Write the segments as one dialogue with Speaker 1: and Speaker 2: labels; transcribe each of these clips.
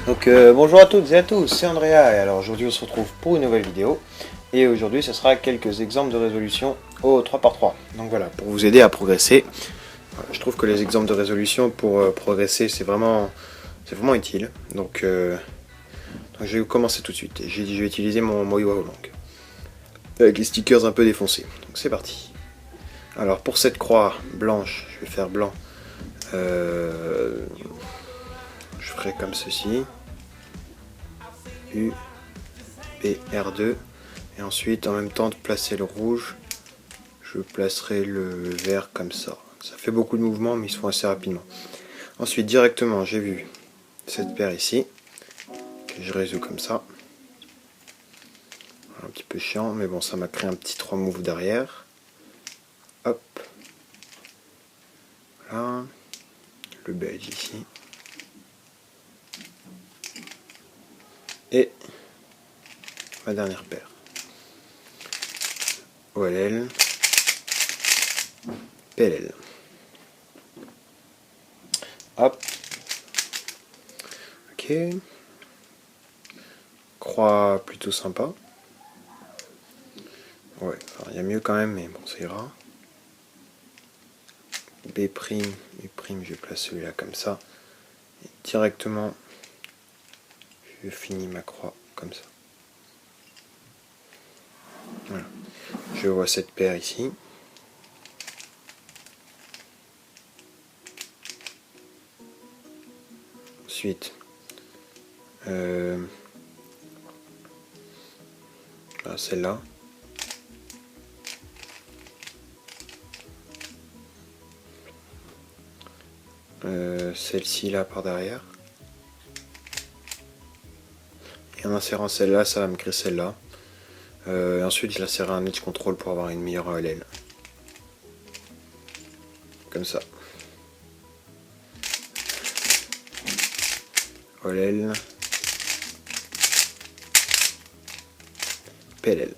Speaker 1: Donc bonjour à toutes et à tous, c'est Andrea et alors aujourd'hui on se retrouve pour une nouvelle vidéo et aujourd'hui ce sera quelques exemples de résolution au 3x3. Donc voilà, pour vous aider à progresser, je trouve que les exemples de résolution pour progresser c'est vraiment utile. Donc je vais commencer tout de suite. J'ai dit je vais utiliser mon Moiwa Long avec les stickers un peu défoncés. Donc c'est parti. Alors pour cette croix blanche, je vais faire blanc. Je ferai comme ceci. U, B, R2. Et ensuite, en même temps de placer le rouge, je placerai le vert comme ça. Ça fait beaucoup de mouvements, mais ils se font assez rapidement. Ensuite, directement, j'ai vu cette paire ici, que je résous comme ça. Un petit peu chiant, mais bon, ça m'a créé un petit 3 moves derrière. Hop. Voilà. Le beige ici. Et ma dernière paire. OLL. PLL. Hop. Ok. Croix plutôt sympa. Ouais, il y a mieux quand même, mais bon, ça ira. B', U', je place celui-là comme ça. Et directement, je finis ma croix comme ça. Voilà. Je vois cette paire ici. Ensuite, celle-là. Celle-ci là par derrière. Et en insérant celle-là, ça va me créer celle-là. Ensuite, je la serrai un edge control pour avoir une meilleure OLL. Comme ça. OLL. PLL.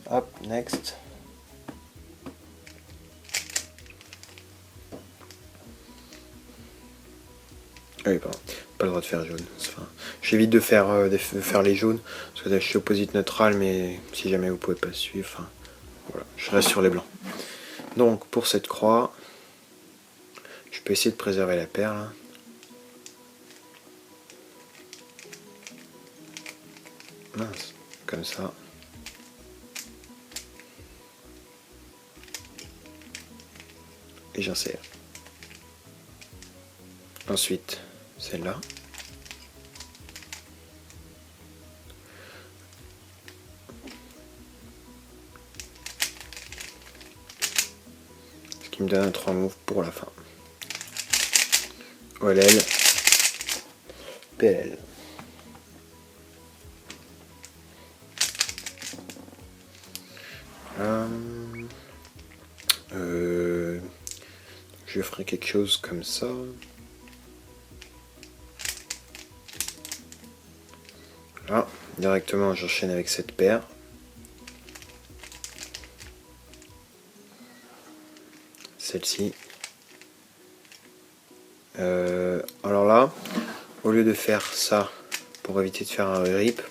Speaker 1: Hop, next. Ah oui, pardon. Pas le droit de faire jaune. Enfin, j'évite de faire les jaunes, parce que je suis opposite neutral, mais si jamais vous pouvez pas suivre, enfin, voilà, je reste sur les blancs. Donc pour cette croix, je peux essayer de préserver la paire là. Mince, comme ça. Et j'insère. Ensuite, celle-là. Ce qui me donne un 3 moves pour la fin. OLL. PLL. Je ferai quelque chose comme ça. Là, directement j'enchaîne avec cette paire. Celle-ci. Alors là, au lieu de faire ça pour éviter de faire un regrip,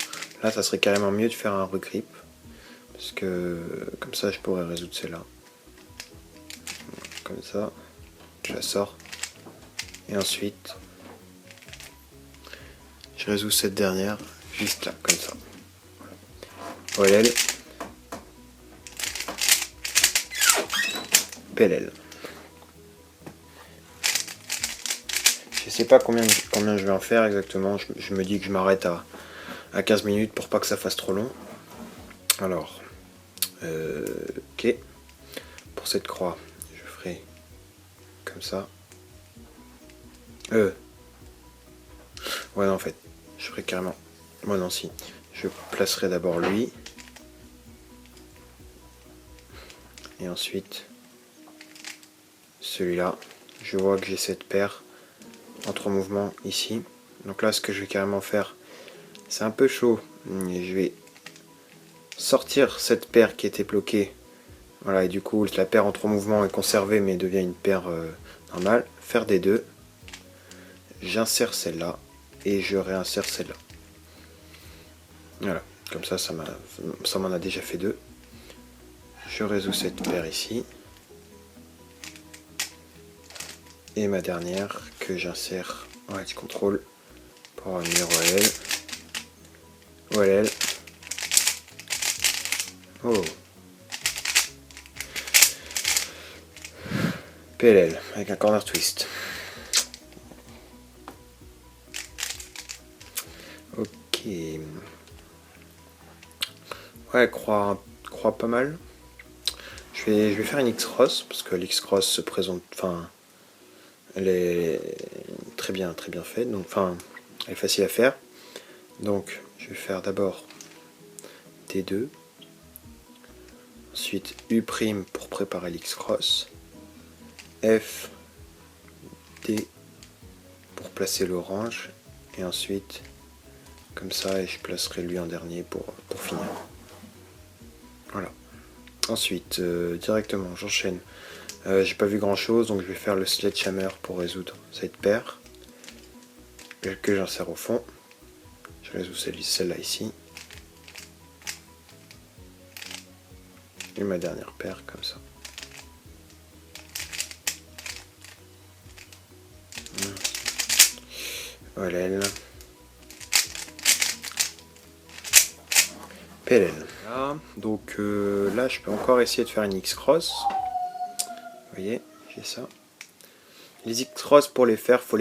Speaker 1: là ça serait carrément mieux de faire un regrip. Parce que comme ça je pourrais résoudre celle-là. Comme ça. Je la sors. Et ensuite, je résous cette dernière juste là, comme ça. Voilà. OLL. PLL. Je sais pas combien je vais en faire exactement. Je me dis que je m'arrête à 15 minutes pour pas que ça fasse trop long. Alors, ok. Pour cette croix, je ferai comme ça. Ouais, non, en fait, je ferai carrément. Moi, non, si. Je placerai d'abord lui. Et ensuite, celui-là. Je vois que j'ai cette paire en 3 mouvements ici. Donc là, ce que je vais carrément faire, c'est un peu chaud. Mais je vais sortir cette paire qui était bloquée. Voilà, et du coup, la paire en 3 mouvements est conservée, mais devient une paire normale. Faire des deux. J'insère celle-là. et je réinsère celle-là. Voilà, comme ça, ça m'en a déjà fait 2. Je résous cette paire ici. Et ma dernière que j'insère en edge control pour avoir une numéro OLL. OLL. Oh. PLL avec un corner twist. Ok. Ouais, croix pas mal. Je vais faire une X-Cross parce que l'X-Cross se présente. Enfin, elle est très bien faite. Donc, enfin, elle est facile à faire. Donc, je vais faire d'abord T2. Ensuite U' pour préparer l'X-Cross. F, D pour placer l'orange. Et ensuite, comme ça, et je placerai lui en dernier pour finir. Voilà. Ensuite, directement, j'enchaîne. J'ai pas vu grand chose, donc je vais faire le sledgehammer pour résoudre cette paire que j'insère au fond. Je résous celle-là ici. Et ma dernière paire comme ça. OLL. PLL. Voilà. Donc là, je peux encore essayer de faire une X-Cross. Vous voyez, j'ai ça. Les X-Cross, pour les faire, faut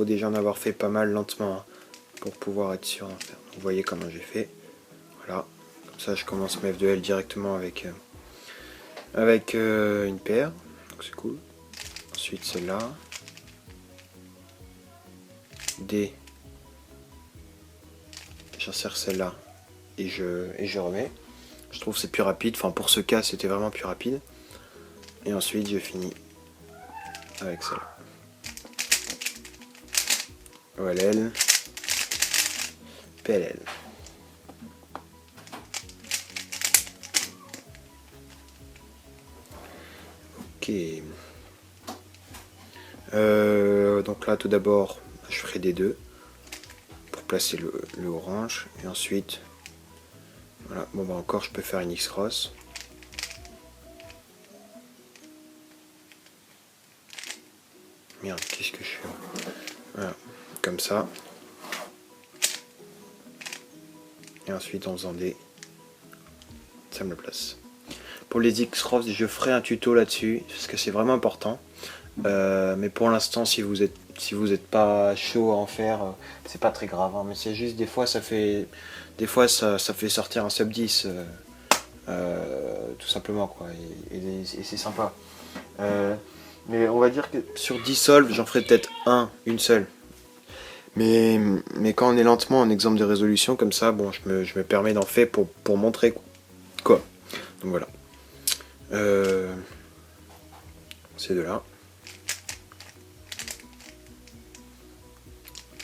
Speaker 1: déjà en avoir fait pas mal lentement hein, pour pouvoir être sûr d'en faire. Vous voyez comment j'ai fait. Voilà. Comme ça, je commence ma F2L directement avec une paire. Donc c'est cool. Ensuite, celle-là. D. J'insère celle-là et je remets. Je trouve que c'est plus rapide. Enfin, pour ce cas, c'était vraiment plus rapide. Et ensuite, je finis avec celle-là. OLL. PLL. Ok. Donc là, tout d'abord, je ferai des 2 pour placer le orange. Et ensuite, voilà. Bon, bah encore, je peux faire une X-Cross. Merde, qu'est-ce que je fais? Voilà, comme ça. Et ensuite, en faisant des... ça me le place. Pour les X-Cross, je ferai un tuto là-dessus, parce que c'est vraiment important. Mais pour l'instant, si vous êtes pas chaud à en faire, c'est pas très grave. Hein, mais c'est juste des fois ça fait sortir un sub 10, tout simplement quoi. Et c'est sympa. Mais on va dire que sur 10 solves, j'en ferai peut-être une seule. Mais quand on est lentement en exemple de résolution comme ça, bon, je me permets d'en faire pour montrer quoi. Donc voilà. Ces deux-là.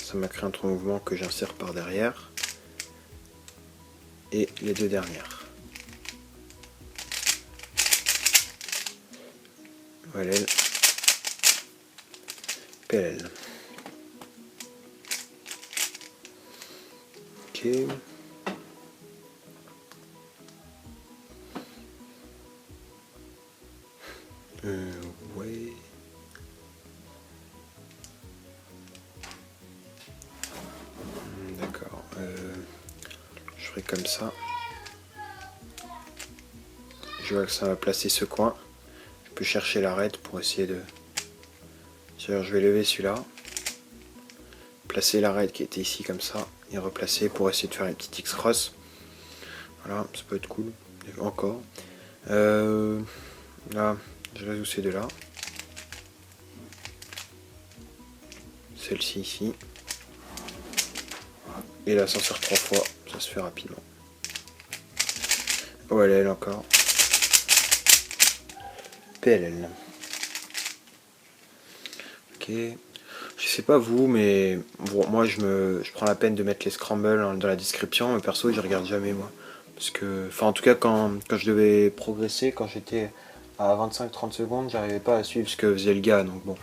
Speaker 1: Ça m'a créé un trou mouvement que j'insère par derrière. Et les deux dernières. Voilà. PLL. Ok. Ouais. D'accord. Je ferai comme ça. Je vois que ça va placer ce coin. Je peux chercher l'arête pour essayer de... Je vais lever celui-là. Placer l'arête qui était ici comme ça. Et replacer pour essayer de faire une petite X-Cross. Voilà, ça peut être cool. Encore. Là, je résous ces deux-là. Celle-ci ici. Et là, s'en sort 3 fois. Ça se fait rapidement. OLL encore. PLL. Ok. Je sais pas vous, mais bon, moi je prends la peine de mettre les scrambles dans la description, mais perso je regarde jamais moi. Parce que, enfin en tout cas quand je devais progresser, quand j'étais à 25-30 secondes, j'arrivais pas à suivre ce que faisait le gars, donc bon.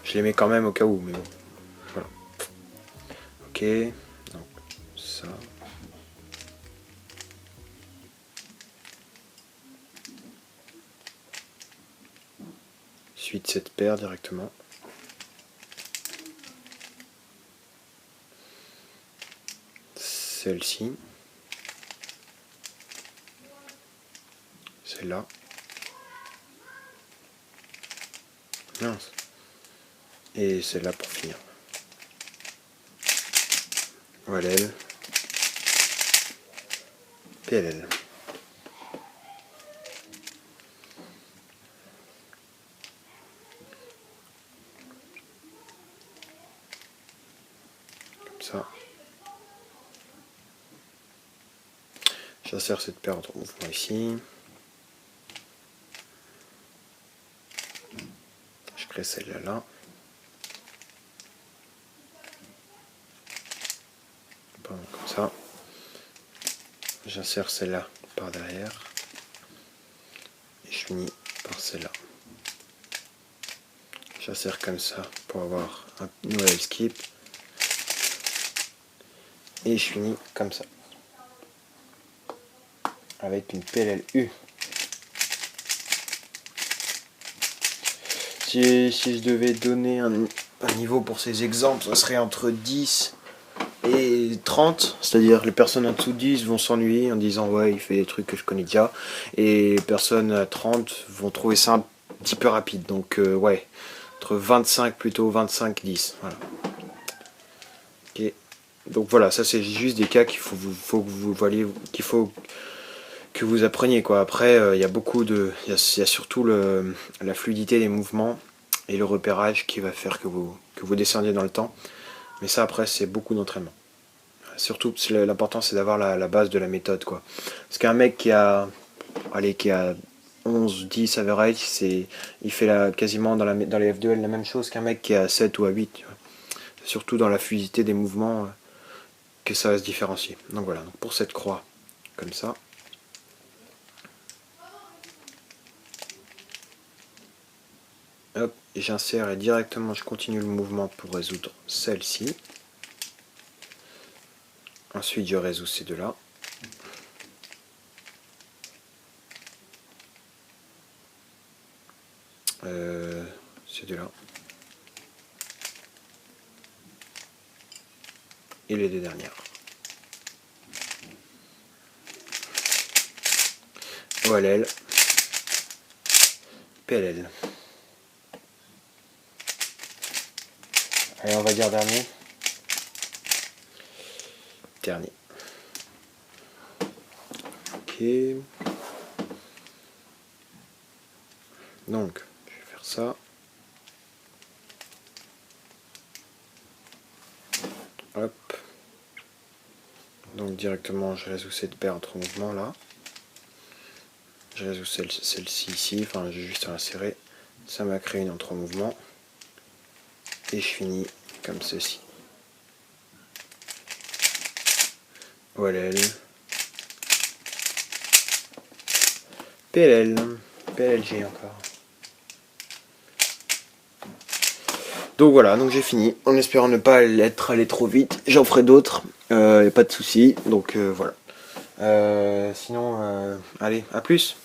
Speaker 1: Je les mets quand même au cas où, mais bon. Voilà. Ok, donc ça. Suite cette paire directement. Celle-ci. Celle-là. Mince. Et celle-là pour finir. OLL. PLL. Comme ça. J'insère cette paire entre mouvements ici. Je crée celle-là là. Comme ça. J'insère celle-là par derrière. Et je finis par celle-là. J'insère comme ça pour avoir un nouvel skip. Et je finis comme ça. Avec une PLLU. Si je devais donner un niveau pour ces exemples, ça serait entre 10 et 30. C'est-à-dire les personnes en dessous de 10 vont s'ennuyer en disant ouais il fait des trucs que je connais déjà. Et les personnes à 30 vont trouver ça un petit peu rapide. Donc ouais, entre 25 plutôt, 25-10. Voilà. Okay. Donc voilà, ça c'est juste des cas qu'il faut que vous voyez, qu'il faut que vous appreniez quoi. Après il y a beaucoup de, il y a surtout la fluidité des mouvements et le repérage qui va faire que vous descendiez dans le temps. Mais ça après c'est beaucoup d'entraînement. Surtout l'important c'est d'avoir la base de la méthode quoi. Parce qu'un mec qui a 11-10 average, il fait quasiment dans les F2L la même chose qu'un mec qui a 7 ou à 8. Tu vois. Surtout dans la fluidité des mouvements que ça va se différencier. Donc voilà, donc pour cette croix comme ça. Hop, et j'insère et directement je continue le mouvement pour résoudre celle-ci. Ensuite je résous ces deux-là. Ces deux-là. Et les deux dernières. OLL. PLL. Allez, on va dire dernier. Dernier. Ok. Donc, je vais faire ça. Hop. Donc directement, je résous cette paire entre mouvements là. Je résous celle-ci ici. Enfin, j'ai juste à insérer. Ça m'a créé une entre mouvements. Et je finis comme ceci. OLL. PLL. PLLG encore. Donc voilà, donc j'ai fini, en espérant ne pas être allé trop vite. J'en ferai d'autres, pas de soucis, donc voilà. Sinon, allez, à plus.